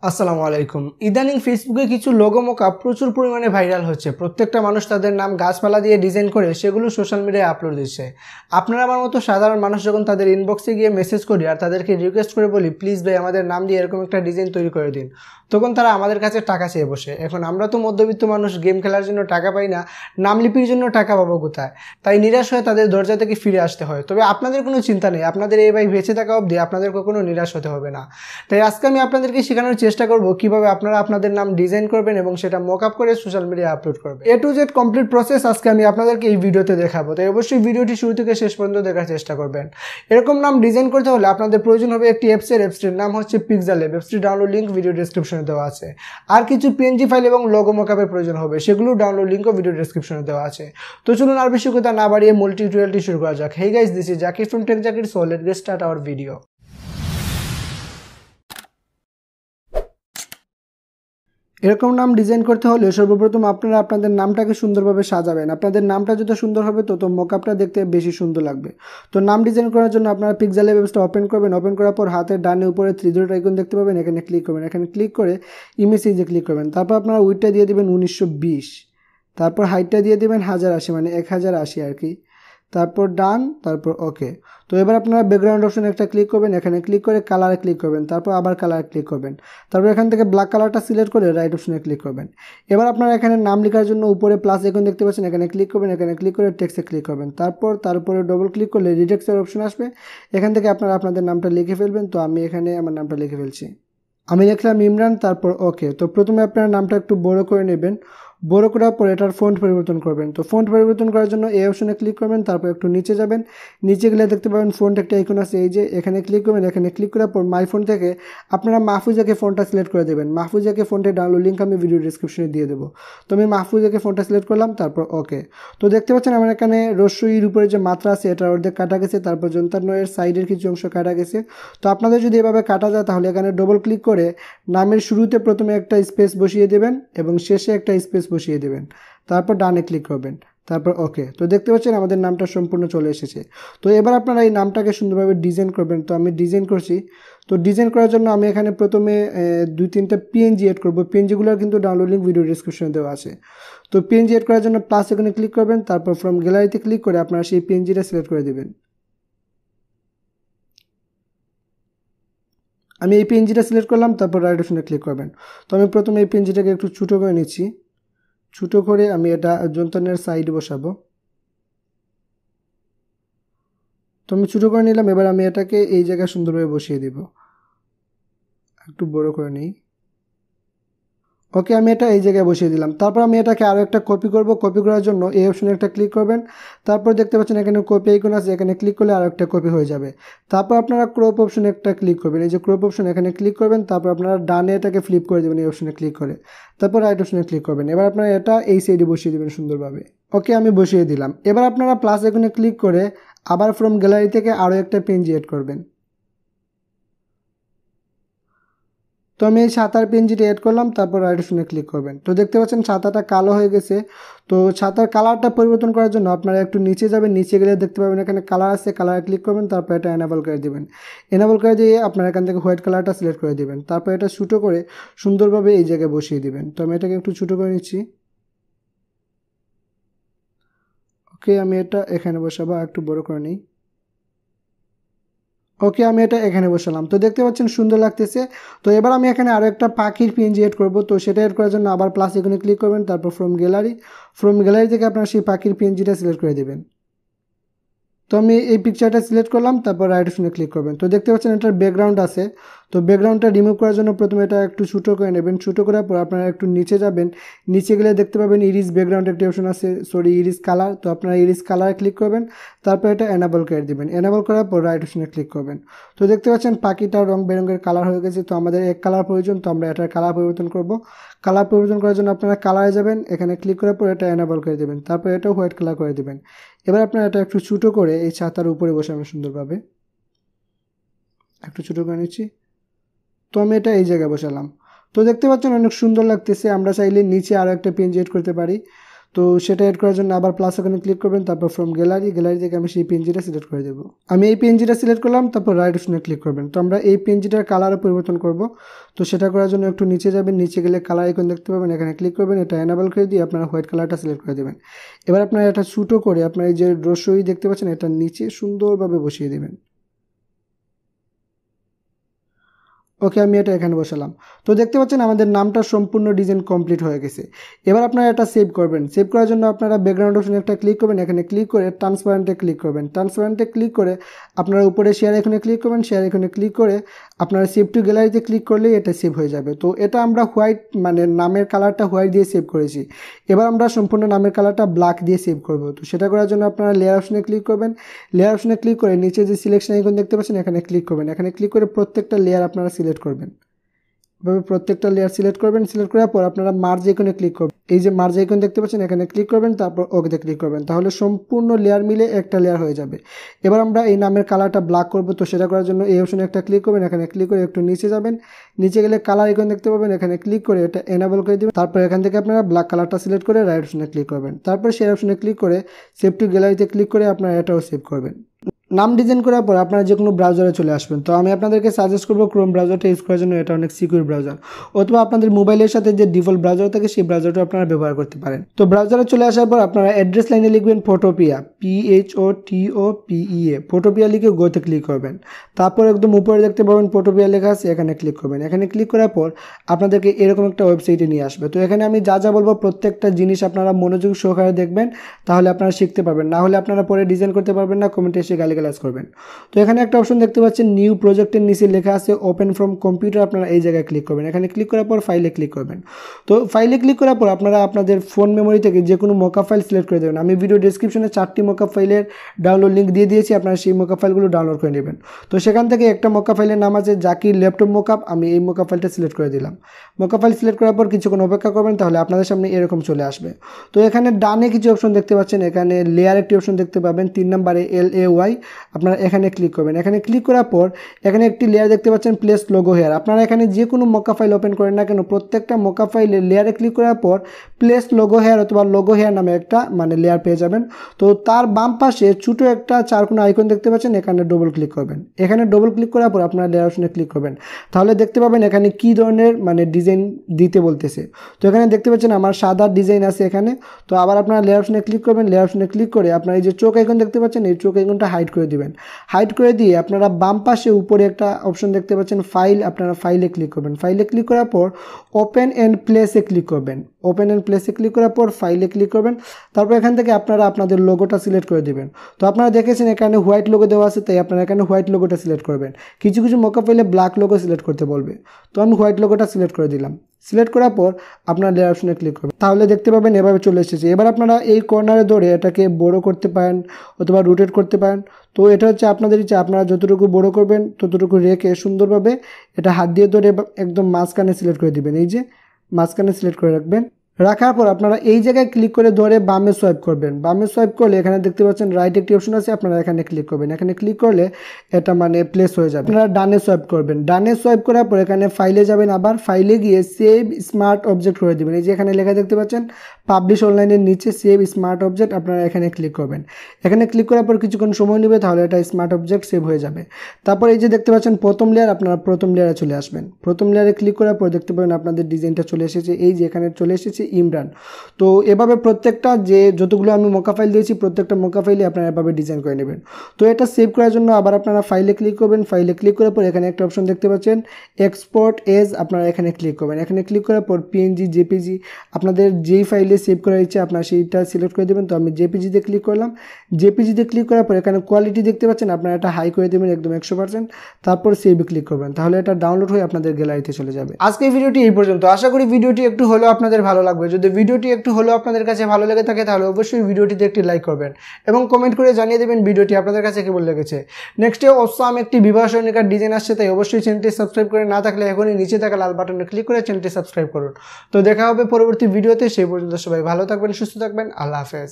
আসসালামু আলাইকুম। ইদানিং ফেসবুকে কিছু লোগো মকআপ প্রচুর পরিমাণে ভাইরাল হচ্ছে। প্রত্যেকটা মানুষ তাদের নাম গাছপালা দিয়ে ডিজাইন করে সেগুলো সোশ্যাল মিডিয়ায় আপলোড দিচ্ছে। আপনারা আমার মতো সাধারণ মানুষ যখন তাদের ইনবক্সে গিয়ে মেসেজ করি আর তাদেরকে রিকোয়েস্ট করে বলি প্লিজ ভাই আমাদের নাম দিয়ে এরকম একটা ডিজাইন তৈরি করে দিন, তখন তারা আমাদের কাছে টাকা চেয়ে বসে। এখন আমরা তো মধ্যবিত্ত মানুষ, গেম খেলার জন্য টাকা পাই না, নাম লিপির জন্য টাকা পাবো কোথায়? তাই নিরাশ হয়ে তাদের দরজা থেকে ফিরে আসতে হয়। তবে আপনাদের কোনো চিন্তা নেই, আপনাদের এই ভাই বেঁচে থাকা অবধি আপনাদের কখনো নিরাশ হতে হবে না। তাই আজকে আমি আপনাদেরকে শেখানোর চেষ্টা করব কিভাবে আপনারা আপনাদের নাম ডিজাইন করবেন এবং সেটা মকআপ করে সোশ্যাল মিডিয়ায় আপলোড করবেন। A to Z complete process আজকে আমি আপনাদেরকে এই ভিডিওতে দেখাবো। তাই অবশ্যই ভিডিওটি শুরু থেকে শেষ পর্যন্ত দেখার চেষ্টা করবেন। এরকম নাম ডিজাইন করতে হলে আপনাদের প্রয়োজন হবে একটি অ্যাপসটির নাম হচ্ছে Pixellab। অ্যাপসটির ডাউনলোড লিঙ্ক ভিডিও ডেসক্রিপশনে দেওয়া আছে। আর কিছু PNG ফাইল এবং লোগো মকআপের প্রয়োজন হবে, সেগুলো ডাউনলোড লিঙ্কও ভিডিও ডেসক্রিপশনে দেওয়া আছে। তো চলুন আর বেশি কথা না বাড়িয়ে মূল টিউটোরিয়ালটি শুরু করা যাক। Hey guys, this is Jakir from Tech Jakir, so let's get start our video. এরকম নাম ডিজাইন করতে হলে সর্বপ্রথম আপনারা আপনাদের নামটাকে সুন্দরভাবে সাজাবেন। আপনাদের নামটা যত সুন্দর হবে তত মকআপটা দেখতে বেশি সুন্দর লাগবে। তো নাম ডিজাইন করার জন্য আপনারা পিক্সেলল্যাব অ্যাপসটা ওপেন করবেন। ওপেন করার পর হাতের ডানে উপরে 3 ডট আইকন দেখতে পাবেন, এখানে ক্লিক করবেন। এখানে ক্লিক করে ইমেজে ক্লিক করবেন। তারপর আপনারা উইডথটা দিয়ে দিবেন 1920, তারপর হাইটটা দিয়ে দিবেন 1080, মানে 1080 আর কি। তারপর ডান, তারপর ওকে। তো এবার আপনারা ব্যাকগ্রাউন্ড অপশনে একটা ক্লিক করবেন, এখানে ক্লিক করে কালারে ক্লিক করবেন, তারপর আবার কালারে ক্লিক করবেন, তারপর এখান থেকে ব্ল্যাক কালারটা সিলেক্ট করে রাইট অপশনে ক্লিক করবেন। এবার আপনারা এখানে নাম লেখার জন্য উপরে প্লাস আইকন দেখতে পাচ্ছেন, এখানে ক্লিক করবেন, এখানে ক্লিক করে টেক্সটে ক্লিক করবেন, তারপর তার উপরে ডবল ক্লিক করলে রিটেক্সের অপশন আসবে, এখান থেকে আপনারা আপনাদের নামটা লিখে ফেলবেন। তো আমি এখানে আমার নামটা লিখে ফেলছি, আমি লিখলাম ইমরান, তারপর ওকে। তো প্রথমে আপনার নামটা একটু বড় করে নেবেন, বড় করার পর এটার ফন্ট পরিবর্তন করবেন। তো ফন্ট পরিবর্তন করার জন্য এই অপশনে ক্লিক করবেন, তারপর একটু নিচে যাবেন, নিচে গেলে দেখতে পাবেন ফন্ট একটা আইকন আছে, এই যে এখানে ক্লিক করবেন। এখানে ক্লিক করার পর মাই ফোন থেকে আপনারা মাহফুজাকে ফোনটা সিলেক্ট করে দেবেন। মাহফুজাকে ফোনটা ডাউনলোড লিঙ্ক আমি ভিডিও ডিসক্রিপশনে দিয়ে দেবো। তো আমি মাহফুজাকে ফোনটা সিলেক্ট করলাম, তারপর ওকে। তো দেখতে পাচ্ছেন আমার এখানে রস্যইর উপরে যে মাত্রা আছে এটা অর্ধেক কাটা গেছে, তারপর যন্ত্রান্বয়ের সাইডের কিছু অংশ কাটা গেছে। তো আপনাদের যদি এভাবে কাটা যায় তাহলে এখানে ডবল ক্লিক করে নামের শুরুতে প্রথমে একটা স্পেস বসিয়ে দেবেন এবং শেষে একটা স্পেস বসিয়ে দেবেন, তারপর ডানে ক্লিক করবেন, তারপর ওকে। তো দেখতে পাচ্ছেন আমাদের নামটা সম্পূর্ণ চলে এসেছে। তো এবার আপনারা এই নামটাকে সুন্দরভাবে ডিজাইন করবেন। তো আমি ডিজাইন করছি। তো ডিজাইন করার জন্য আমি এখানে প্রথমে 2-3টা PNG এড করবো। PNGগুলোর কিন্তু ডাউনলোড লিঙ্ক ভিডিও ডিসক্রিপশনে দেওয়া আছে। তো PNG এড করার জন্য প্লাস এখানে ক্লিক করবেন, তারপর ফ্রম গ্যালারিতে ক্লিক করে আপনারা সেই PNGটা সিলেক্ট করে দেবেন। আমি এই PNGটা সিলেক্ট করলাম, তারপর রাইট অপশনে ক্লিক করবেন। তো আমি প্রথমে এই PNGটাকে একটু ছোটো করে নিচ্ছি, ছোটো করে আমি এটা যন্ত্রণের সাইডে বসাবো। তো আমি ছোটো করে নিলাম, এবার আমি এটাকে এই জায়গায় সুন্দরভাবে বসিয়ে দিব। একটু বড় করে নিই, ওকে। আমি এটা এই জায়গায় বসিয়ে দিলাম। তারপর আমি এটাকে আরও একটা কপি করব। কপি করার জন্য এই অপশনে একটা ক্লিক করবেন, তারপর দেখতে পাচ্ছেন এখানে কপি আইকন আছে, এখানে ক্লিক করলে আরও একটা কপি হয়ে যাবে। তারপর আপনারা ক্রপ অপশনে একটা ক্লিক করবেন, এই যে ক্রপ অপশন, এখানে ক্লিক করবেন, তারপর আপনারা ডানে এটাকে ফ্লিপ করে দেবেন এই অপশনে ক্লিক করে, তারপর রাইট অপশনে ক্লিক করবেন। এবার আপনারা এটা এই সাইডে বসিয়ে দেবেন সুন্দরভাবে, ওকে। আমি বসিয়ে দিলাম। এবার আপনারা প্লাস আইকনে ক্লিক করে আবার ফ্রম গ্যালারি থেকে আরও একটা PNG এড করবেন। তো আমি এই ছাতার PNGটা এড করলাম, তারপর রাইট অপশনে ক্লিক করবেন। তো দেখতে পাচ্ছেন ছাতাটা কালো হয়ে গেছে। তো ছাতার কালারটা পরিবর্তন করার জন্য আপনারা একটু নিচে যাবেন, নিচে গেলে দেখতে পাবেন এখানে কালার আছে, কালারে ক্লিক করবেন, তারপর এটা এনেবল করে দেবেন। এনেবল করে দিয়ে আপনারা এখান থেকে হোয়াইট কালারটা সিলেক্ট করে দেবেন, তারপর এটা ছোটো করে সুন্দরভাবে এই জায়গায় বসিয়ে দেবেন। তো আমি এটাকে একটু ছোটো করে নিচ্ছি, ওকে। আমি এটা এখানে বসাবো, একটু বড় করে নিই, ওকে। আমি এটা এখানে বসালাম। তো দেখতে পাচ্ছেন সুন্দর লাগতেছে। তো এবার আমি এখানে আরও একটা পাখির PNG এড করব। তো সেটা এড করার জন্য আবার প্লাস আইকনে ক্লিক করবেন, তারপর ফ্রম গ্যালারি থেকে আপনারা সেই পাখির PNGটা সিলেক্ট করে দেবেন। তো আমি এই পিকচারটা সিলেক্ট করলাম, তারপর রাইট অপশনে ক্লিক করবেন। তো দেখতে পাচ্ছেন এটার ব্যাকগ্রাউন্ড আছে। তো ব্যাকগ্রাউন্ডটা রিমুভ করার জন্য প্রথমে এটা একটু ছোটো করে নেবেন। ছোটো করার পর আপনারা একটু নিচে যাবেন, নিচে গেলে দেখতে পাবেন ইরিস ব্যাকগ্রাউন্ড একটি অপশন আছে, ইরিস কালার। তো আপনারা ইরিস কালারে ক্লিক করবেন, তারপর এটা এনেবল করে দেবেন। এনেবল করার পর রাইট অপশনে ক্লিক করবেন। তো দেখতে পাচ্ছেন পাখিটার রং বেরঙের কালার হয়ে গেছে। তো আমাদের এক কালার প্রয়োজন, তো আমরা এটার কালার পরিবর্তন করব। কালার পরিবর্তন করার জন্য আপনারা কালারে যাবেন, এখানে ক্লিক করার পর এটা এনেবল করে দেবেন, তারপর এটাও হোয়াইট কালার করে দেবেন। এবার আপনারা এটা একটু ছোটো করে এই ছাতার উপরে বসাবেন সুন্দরভাবে, একটু ছোটো করে নিচ্ছি। তো আমি এটা এই জায়গায় বসালাম। তো দেখতে পাচ্ছেন অনেক সুন্দর লাগতেছে। আমরা চাইলে নিচে আরও একটা PNG এড করতে পারি। তো সেটা এড করার জন্য আবার প্লাস আইকনে ক্লিক করবেন, তারপর ফ্রম গ্যালারি থেকে আমি সেই পিএনজিটা সিলেক্ট করে দেবো। আমি এই পিএনজিটা সিলেক্ট করলাম, তারপর রাইট অপশনে ক্লিক করবেন। তো আমরা এই পিএনজিটার কালারও পরিবর্তন করব। তো সেটা করার জন্য একটু নিচে যাবেন, নিচে গেলে কালার আইকন দেখতে পাবেন, এখানে ক্লিক করবেন, এটা এনাবেল করে দিয়ে আপনারা হোয়াইট কালারটা সিলেক্ট করে দেবেন। এবার আপনারা এটা ছোটো করে আপনার এই যে রসই দেখতে পাচ্ছেন এটা নিচে সুন্দরভাবে বসিয়ে দেবেন। ওকে, আমি এটা এখানে বসালাম। তো দেখতে পাচ্ছেন আমাদের নামটা সম্পূর্ণ ডিজাইন কমপ্লিট হয়ে গেছে। এবার আপনারা এটা সেভ করবেন। সেভ করার জন্য আপনারা ব্যাকগ্রাউন্ড অপশনে একটা ক্লিক করবেন, এখানে ক্লিক করে ট্রান্সপারেন্টে ক্লিক করবেন। ট্রান্সপারেন্টে ক্লিক করে আপনারা উপরে শেয়ার আইকনে ক্লিক করবেন, শেয়ার আইকনে ক্লিক করে আপনারা সেভ টু গ্যালারিতে ক্লিক করলেই এটা সেভ হয়ে যাবে। তো এটা আমরা হোয়াইট মানে নামের কালারটা হোয়াইট দিয়ে সেভ করেছি। এবার আমরা সম্পূর্ণ নামের কালারটা ব্ল্যাক দিয়ে সেভ করব। তো সেটা করার জন্য আপনারা লেয়ার অপশনে ক্লিক করবেন, লেয়ার অপশনে ক্লিক করে নিচে যে সিলেকশন আইকন দেখতে পাচ্ছেন এখানে ক্লিক করবেন, এখানে ক্লিক করে প্রত্যেকটা লেয়ার আপনারা সিলেক্ট করবেন। এভাবে প্রত্যেকটা লেয়ার সিলেক্ট করবেন। সিলেক্ট করার পর আপনারা মার্জ আইকনে ক্লিক করবেন, এই যে মার্জ আইকন দেখতে পাচ্ছেন এখানে ক্লিক করবেন, তারপর ওকেতে ক্লিক করবেন। তাহলে সম্পূর্ণ লেয়ার মিলে একটা লেয়ার হয়ে যাবে। এবার আমরা এই নামের কালারটা ব্ল্যাক করব। তো সেটা করার জন্য এই অপশনে একটা ক্লিক করবেন, এখানে ক্লিক করে একটু নিচে যাবেন, নিচে গেলে কালার আইকন দেখতে পাবেন, এখানে ক্লিক করে এটা এনাবেল করে দিবেন। তারপর এখান থেকে আপনারা ব্ল্যাক কালারটা সিলেক্ট করে রাইট অপশনে ক্লিক করবেন। তারপর সেই অপশনে ক্লিক করে সেভ টু গ্যালারিতে ক্লিক করে আপনারা এটাও সেভ করবেন। নাম ডিজাইন করার পর আপনারা যে কোনো ব্রাউজারে চলে আসবেন। তো আমি আপনাদেরকে সাজেস্ট করবো ক্রোম ব্রাউজারটা ইউজ করার জন্য, এটা অনেক সিকিউর ব্রাউজার। অথবা আপনাদের মোবাইলের সাথে যে ডিফল্ট ব্রাউজার থাকে সেই ব্রাউজারটা আপনারা ব্যবহার করতে পারেন। তো ব্রাউজারে চলে আসার পর আপনারা অ্যাড্রেস লাইনে লিখবেন ফটোপিয়া, PHOTOPEA, ফটোপিয়া লিখে গোতে ক্লিক করবেন। তারপর একদম উপরে দেখতে পাবেন ফটোপিয়া লেখা আছে, এখানে ক্লিক করবেন। এখানে ক্লিক করার পর আপনাদেরকে এরকম একটা ওয়েবসাইটে নিয়ে আসবে। তো এখানে আমি যা যা বলবো প্রত্যেকটা জিনিস আপনারা মনোযোগ সহকারে দেখবেন, তাহলে আপনারা শিখতে পারবেন। না হলে আপনারা পরে ডিজাইন করতে পারবেন না, কমেন্টে এসে গালিগালাজ করবেন। তো এখানে একটা অপশন দেখতে পাচ্ছেন নিউ প্রজেক্টের নিচে লেখা আছে ওপেন ফ্রম কম্পিউটার, আপনারা এই জায়গায় ক্লিক করবেন। এখানে ক্লিক করার পর ফাইলে ক্লিক করবেন। তো ফাইলে ক্লিক করার পর আপনারা আপনাদের ফোন মেমোরি থেকে যে কোনো মকআপ ফাইল সিলেক্ট করে দেবেন। আমি ভিডিও ডেসক্রিপশনে 4টি মকআপ ফাইলের ডাউনলোড লিঙ্ক দিয়ে দিয়েছি, আপনারা সেই মকআপ ফাইলগুলো ডাউনলোড করে নেবেন। তো সেখান থেকে একটা মকআপ ফাইলের নাম আছে জাকির ল্যাপটপ মকআপ, আমি এই মকআপ ফাইলটা সিলেক্ট করে দিলাম। মকআপ ফাইল সিলেক্ট করার পর কিছুক্ষণ অপেক্ষা করবেন, তাহলে আপনাদের সামনে এরকম চলে আসবে। তো এখানে ডানে কিছু অপশন দেখতে পাচ্ছেন, এখানে লেয়ার একটি অপশন দেখতে পাবেন 3 নম্বরে LAY, আপনারা এখানে ক্লিক করবেন। এখানে ক্লিক করার পর এখানে একটি লেয়ার দেখতে পাচ্ছেন প্লেস লোগো হেয়ার, আপনারা এখানে যে কোনো মকআপ ফাইল ওপেন করেন না কেন প্রত্যেকটা মকআপ ফাইলের লেয়ারে ক্লিক করার পর প্লেস লোগো হেয়ার অথবা লোগো হেয়ার নামে একটা লেয়ার পেয়ে যাবেন। তো তার বাম পাশে ছোটো একটা চারকোনা আইকন দেখতে পাচ্ছেন, এখানে ডবল ক্লিক করবেন। এখানে ডবল ক্লিক করার পর আপনারা লেয়ার অপশনে ক্লিক করবেন, তাহলে দেখতে পাবেন এখানে কী ধরনের ডিজাইন দিতে বলতেছে। তো এখানে দেখতে পাচ্ছেন আমার সাদা ডিজাইন আছে এখানে। তো আবার আপনারা লেয়ার অপশনে ক্লিক করবেন, লেয়ার অপশনে ক্লিক করে আপনারা এই যে চোখ আইকন দেখতে পাচ্ছেন এই চোখ আইকনটা হাইড করে দিবেন। হাইড করে দিয়ে আপনারা বাম পাশে উপরে একটা অপশন দেখতে পাচ্ছেন ফাইল, আপনারা ফাইলে ক্লিক করবেন। ফাইলে ক্লিক করার পর ওপেন অ্যান্ড প্লেসে ক্লিক করবেন। ওপেন অ্যান্ড প্লেসে ক্লিক করার পর ফাইলে ক্লিক করবেন। তারপর এখান থেকে আপনারা আপনাদের লোগোটা সিলেক্ট করে দেবেন। তো আপনারা দেখেছেন এখানে হোয়াইট লোগো দেওয়া আছে, তাই আপনারা এখানে হোয়াইট লোগোটা সিলেক্ট করবেন। কিছু কিছু মকআপ ফাইলে ব্ল্যাক লোগো সিলেক্ট করতে বলবে, তো আমি হোয়াইট লোগোটা সিলেক্ট করে দিলাম। সিলেক্ট করার পর আপনারা লেয়ার অপশনে ক্লিক করবেন, তাহলে দেখতে পাবেন এভাবে চলে এসেছে। এবার আপনারা এই কর্নারে ধরে এটাকে বড় করতে পারেন অথবা রোটেট করতে পারেন। তো এটা হচ্ছে আপনাদের ইচ্ছা, আপনারা যতটুকু বড় করবেন ততটুকু রেখে সুন্দরভাবে এটা হাত দিয়ে ধরে একদম মাঝখানে সিলেক্ট করে দিবেন। এই যে মাঝখানে সিলেক্ট করে রাখবেন। রাখার পর আপনারা এই জায়গায় ক্লিক করে ধরে বামে সোয়াইপ করবেন। বামে সোয়াইপ করলে এখানে দেখতে পাচ্ছেন রাইট একটি অপশন আছে, আপনারা এখানে ক্লিক করবেন। এখানে ক্লিক করলে এটা প্লেস হয়ে যাবে। আপনারা ডানে সোয়াইপ করবেন। ডানে সোয়াইপ করার পর এখানে ফাইলে যাবেন, আবার ফাইলে গিয়ে সেভ স্মার্ট অবজেক্ট করে দেবেন। এই যে এখানে লেখা দেখতে পাচ্ছেন পাবলিশ অনলাইনের নিচে সেভ স্মার্ট অবজেক্ট, আপনারা এখানে ক্লিক করবেন। এখানে ক্লিক করার পর কিছুক্ষণ সময় নেবে, তাহলে এটা স্মার্ট অবজেক্ট সেভ হয়ে যাবে। তারপর এই যে দেখতে পাচ্ছেন প্রথম লেয়ার, আপনারা প্রথম লেয়ারে চলে আসবেন। প্রথম লেয়ারে ক্লিক করার পর দেখতে পাবেন আপনাদের ডিজাইনটা চলে এসেছে। এই যে এখানে চলে এসেছে ইমরান। তো এভাবে প্রত্যেকটা যে যতগুলো আমি মকআপ ফাইল দিয়েছি প্রত্যেকটা মকআপ ফাইলে আপনারা এভাবে ডিজাইন করে নেবেন। তো এটা সেভ করার জন্য আবার আপনারা ফাইলে ক্লিক করবেন। ফাইলে ক্লিক করার পর এখানে একটা অপশন দেখতে পাচ্ছেন এক্সপোর্ট এজ, আপনারা এখানে ক্লিক করবেন। এখানে ক্লিক করার পর PNG JPG আপনাদের যেই ফাইলে সেভ করার ইচ্ছে আপনারা সেইটা সিলেক্ট করে দেবেন। তো আমি JPG তে ক্লিক করলাম। JPG তে ক্লিক করার পর এখানে কোয়ালিটি দেখতে পাচ্ছেন, আপনারা এটা হাই করে দেবেন একদম 100%। তারপর সেভ ক্লিক করবেন, তাহলে এটা ডাউনলোড হয়ে আপনাদের গ্যালারিতে চলে যাবে। আজকের ভিডিওটি এই পর্যন্ত। আশা করি ভিডিওটি একটু হলেও আপনাদের ভালো লাগবে। যদি ভিডিওটি একটু হলেও আপনাদের কাছে ভালো লেগে থাকে তাহলে অবশ্যই ভিডিওটিতে একটি লাইক করবেন এবং কমেন্ট করে জানিয়ে দেবেন ভিডিওটি আপনাদের কাছে কেমন লেগেছে। নেক্সটে অবশ্যই একটি বিবাহ সরণিকার ডিজাইন আসছে, তাই অবশ্যই চ্যানেলটি সাবস্ক্রাইব করে না থাকলে এখনই নিচে থাকা লাল বাটনে ক্লিক করে চ্যানেলটি সাবস্ক্রাইব করুন। তো দেখা হবে পরবর্তী ভিডিওতে, সেই পর্যন্ত সবাই ভালো থাকবেন, সুস্থ থাকবেন। আল্লাহ হাফেজ।